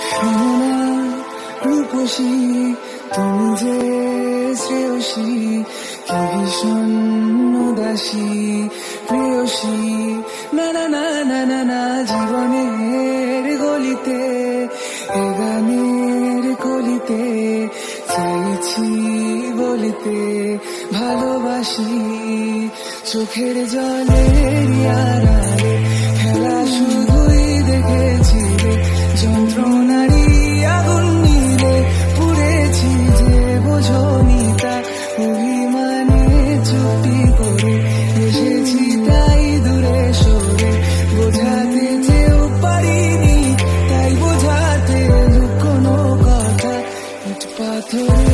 সোনা রূপসী তুমি যে শ্রেয়সী কি ভীষণ উদাসী প্রেয়সী না না না না না না জীবনের গলিতে এ গানের কলিতে চাইছি বলিতে ভালোবাসি চোখের জলের আড়ালে খেলা শুধুই দেখেছিলে যন্ত্রণারি আগুন নিলে পুড়েছি যে বোঝনি তা অভিমানে চুপটি করে এসেছি তাই দূরে সরে বোঝাতে চেয়েও পারিনি তাই বোঝাতে কোনো কথা ইট পাথর